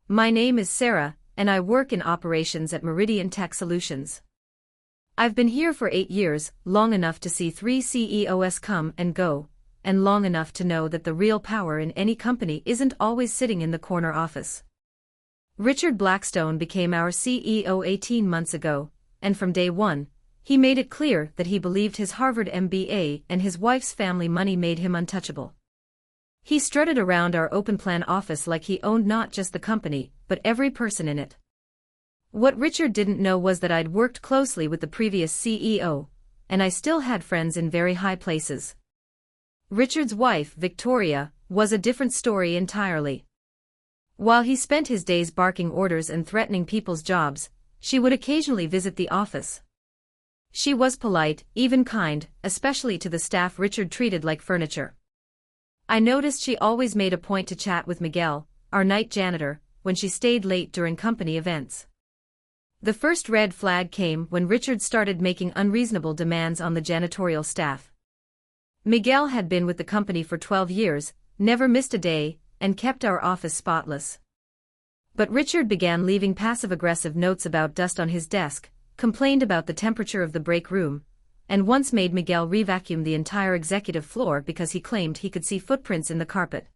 My name is Sarah, and I work in operations at Meridian Tech Solutions. I've been here for 8 years, long enough to see 3 CEOs come and go, and long enough to know that the real power in any company isn't always sitting in the corner office. Richard Blackstone became our CEO 18 months ago, and from day one, he made it clear that he believed his Harvard MBA and his wife's family money made him untouchable. He strutted around our open-plan office like he owned not just the company, but every person in it. What Richard didn't know was that I'd worked closely with the previous CEO, and I still had friends in very high places. Richard's wife, Victoria, was a different story entirely. While he spent his days barking orders and threatening people's jobs, she would occasionally visit the office. She was polite, even kind, especially to the staff Richard treated like furniture. I noticed she always made a point to chat with Miguel, our night janitor, when she stayed late during company events. The first red flag came when Richard started making unreasonable demands on the janitorial staff. Miguel had been with the company for 12 years, never missed a day, and kept our office spotless. But Richard began leaving passive-aggressive notes about dust on his desk, complained about the temperature of the break room, and once made Miguel re-vacuum the entire executive floor because he claimed he could see footprints in the carpet.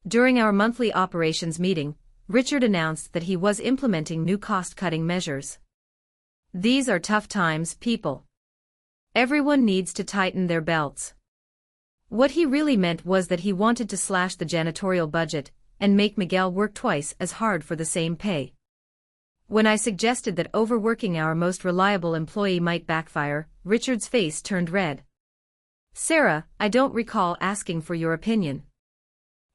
During our monthly operations meeting, Richard announced that he was implementing new cost-cutting measures. These are tough times, people. Everyone needs to tighten their belts. What he really meant was that he wanted to slash the janitorial budget and make Miguel work twice as hard for the same pay. When I suggested that overworking our most reliable employee might backfire, Richard's face turned red. Sarah, I don't recall asking for your opinion.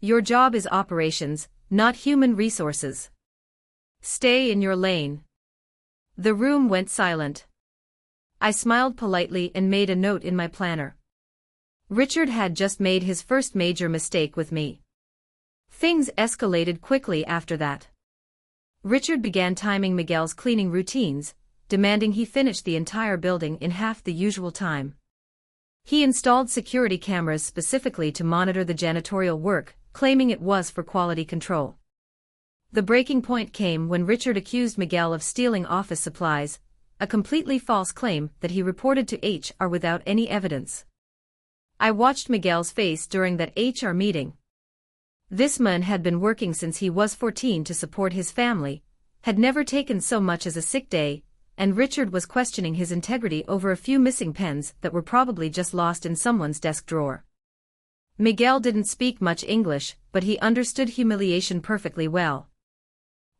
Your job is operations, not human resources. Stay in your lane. The room went silent. I smiled politely and made a note in my planner. Richard had just made his first major mistake with me. Things escalated quickly after that. Richard began timing Miguel's cleaning routines, demanding he finish the entire building in half the usual time. He installed security cameras specifically to monitor the janitorial work, claiming it was for quality control. The breaking point came when Richard accused Miguel of stealing office supplies, a completely false claim that he reported to HR without any evidence. I watched Miguel's face during that HR meeting. This man had been working since he was 14 to support his family, had never taken so much as a sick day, and Richard was questioning his integrity over a few missing pens that were probably just lost in someone's desk drawer. Miguel didn't speak much English, but he understood humiliation perfectly well.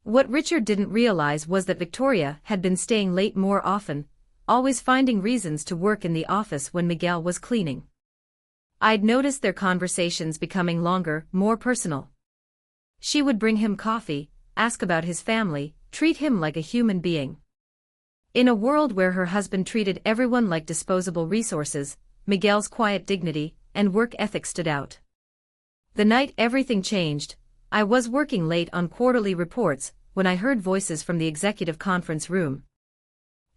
What Richard didn't realize was that Victoria had been staying late more often, always finding reasons to work in the office when Miguel was cleaning. I'd noticed their conversations becoming longer, more personal. She would bring him coffee, ask about his family, treat him like a human being. In a world where her husband treated everyone like disposable resources, Miguel's quiet dignity and work ethic stood out. The night everything changed, I was working late on quarterly reports when I heard voices from the executive conference room.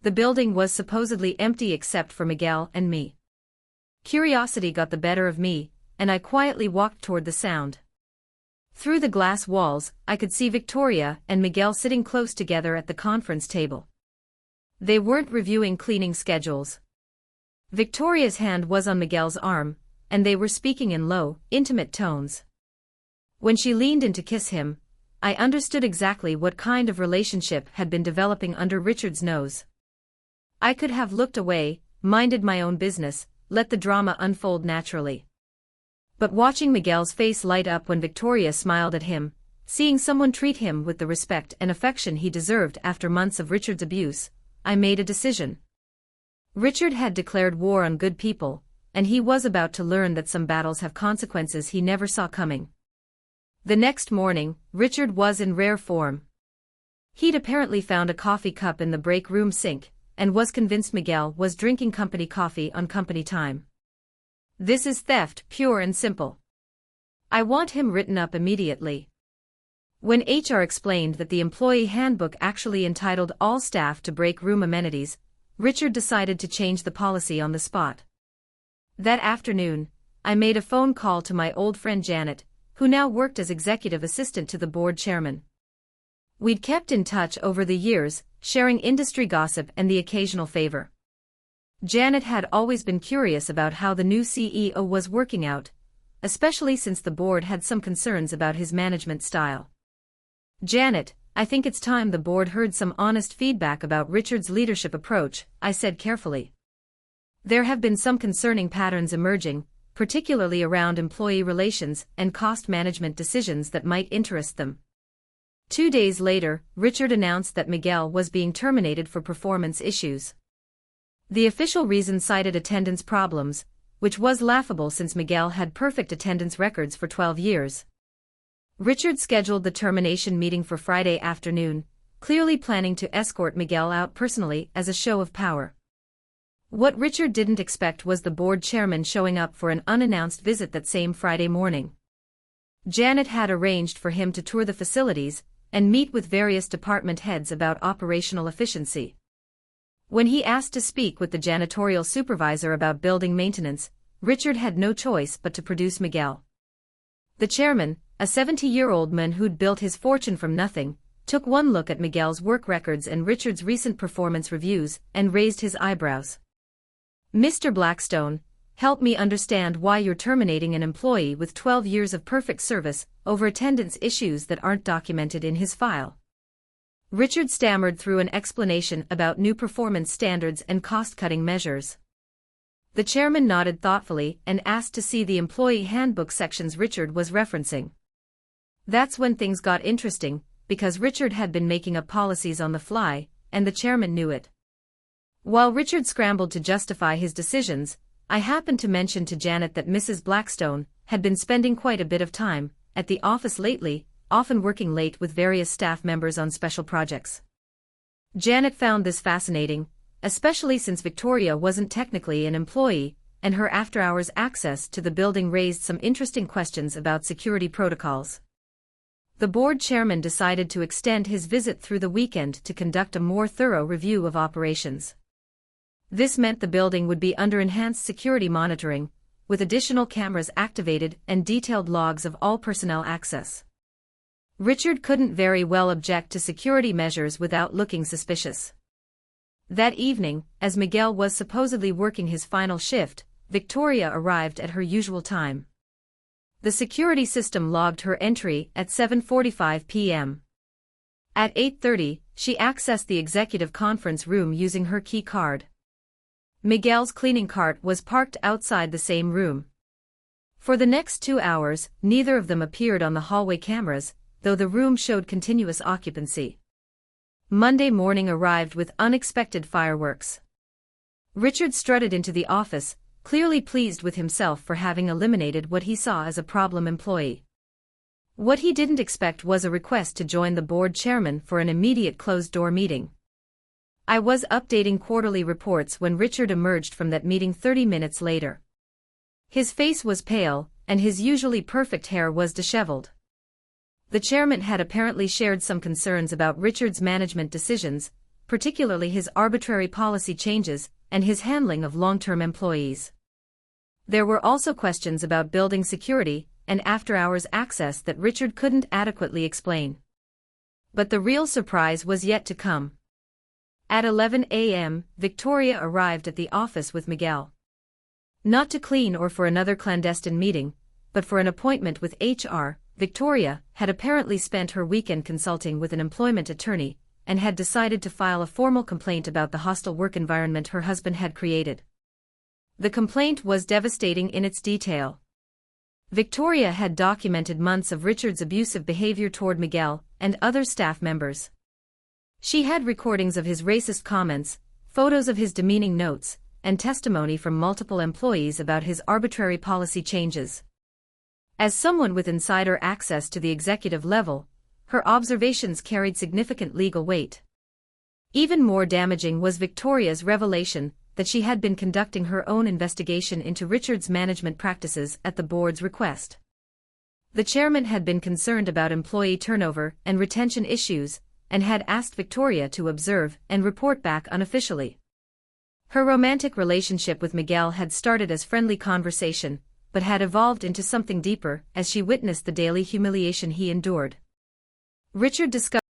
The building was supposedly empty except for Miguel and me. Curiosity got the better of me, and I quietly walked toward the sound. Through the glass walls, I could see Victoria and Miguel sitting close together at the conference table. They weren't reviewing cleaning schedules. Victoria's hand was on Miguel's arm, and they were speaking in low, intimate tones. When she leaned in to kiss him, I understood exactly what kind of relationship had been developing under Richard's nose. I could have looked away, minded my own business, let the drama unfold naturally. But watching Miguel's face light up when Victoria smiled at him, seeing someone treat him with the respect and affection he deserved after months of Richard's abuse, I made a decision. Richard had declared war on good people, and he was about to learn that some battles have consequences he never saw coming. The next morning, Richard was in rare form. He'd apparently found a coffee cup in the break room sink, and was convinced Miguel was drinking company coffee on company time. This is theft, pure and simple. I want him written up immediately. When HR explained that the employee handbook actually entitled all staff to break room amenities, Richard decided to change the policy on the spot. That afternoon, I made a phone call to my old friend Janet, who now worked as executive assistant to the board chairman. We'd kept in touch over the years, sharing industry gossip and the occasional favor. Janet had always been curious about how the new CEO was working out, especially since the board had some concerns about his management style. "Janet, I think it's time the board heard some honest feedback about Richard's leadership approach," I said carefully. "There have been some concerning patterns emerging, particularly around employee relations and cost management decisions that might interest them." 2 days later, Richard announced that Miguel was being terminated for performance issues. The official reason cited attendance problems, which was laughable since Miguel had perfect attendance records for 12 years. Richard scheduled the termination meeting for Friday afternoon, clearly planning to escort Miguel out personally as a show of power. What Richard didn't expect was the board chairman showing up for an unannounced visit that same Friday morning. Janet had arranged for him to tour the facilities and meet with various department heads about operational efficiency. When he asked to speak with the janitorial supervisor about building maintenance, Richard had no choice but to produce Miguel. The chairman, a 70-year-old man who'd built his fortune from nothing, took one look at Miguel's work records and Richard's recent performance reviews and raised his eyebrows. "Mr. Blackstone, help me understand why you're terminating an employee with 12 years of perfect service over attendance issues that aren't documented in his file." Richard stammered through an explanation about new performance standards and cost-cutting measures. The chairman nodded thoughtfully and asked to see the employee handbook sections Richard was referencing. That's when things got interesting, because Richard had been making up policies on the fly, and the chairman knew it. While Richard scrambled to justify his decisions, I happened to mention to Janet that Mrs. Blackstone had been spending quite a bit of time at the office lately, often working late with various staff members on special projects. Janet found this fascinating, especially since Victoria wasn't technically an employee, and her after-hours access to the building raised some interesting questions about security protocols. The board chairman decided to extend his visit through the weekend to conduct a more thorough review of operations. This meant the building would be under enhanced security monitoring, with additional cameras activated and detailed logs of all personnel access. Richard couldn't very well object to security measures without looking suspicious. That evening, as Miguel was supposedly working his final shift, Victoria arrived at her usual time. The security system logged her entry at 7:45 p.m. At 8:30, she accessed the executive conference room using her key card. Miguel's cleaning cart was parked outside the same room. For the next 2 hours, neither of them appeared on the hallway cameras, though the room showed continuous occupancy. Monday morning arrived with unexpected fireworks. Richard strutted into the office, clearly pleased with himself for having eliminated what he saw as a problem employee. What he didn't expect was a request to join the board chairman for an immediate closed-door meeting. I was updating quarterly reports when Richard emerged from that meeting 30 minutes later. His face was pale, and his usually perfect hair was disheveled. The chairman had apparently shared some concerns about Richard's management decisions, particularly his arbitrary policy changes and his handling of long-term employees. There were also questions about building security and after-hours access that Richard couldn't adequately explain. But the real surprise was yet to come. At 11 a.m., Victoria arrived at the office with Miguel. Not to clean or for another clandestine meeting, but for an appointment with HR. Victoria had apparently spent her weekend consulting with an employment attorney and had decided to file a formal complaint about the hostile work environment her husband had created. The complaint was devastating in its detail. Victoria had documented months of Richard's abusive behavior toward Miguel and other staff members. She had recordings of his racist comments, photos of his demeaning notes, and testimony from multiple employees about his arbitrary policy changes. As someone with insider access to the executive level, her observations carried significant legal weight. Even more damaging was Victoria's revelation that she had been conducting her own investigation into Richard's management practices at the board's request. The chairman had been concerned about employee turnover and retention issues, and had asked Victoria to observe and report back unofficially. Her romantic relationship with Miguel had started as friendly conversation, but had evolved into something deeper as she witnessed the daily humiliation he endured. Richard discovered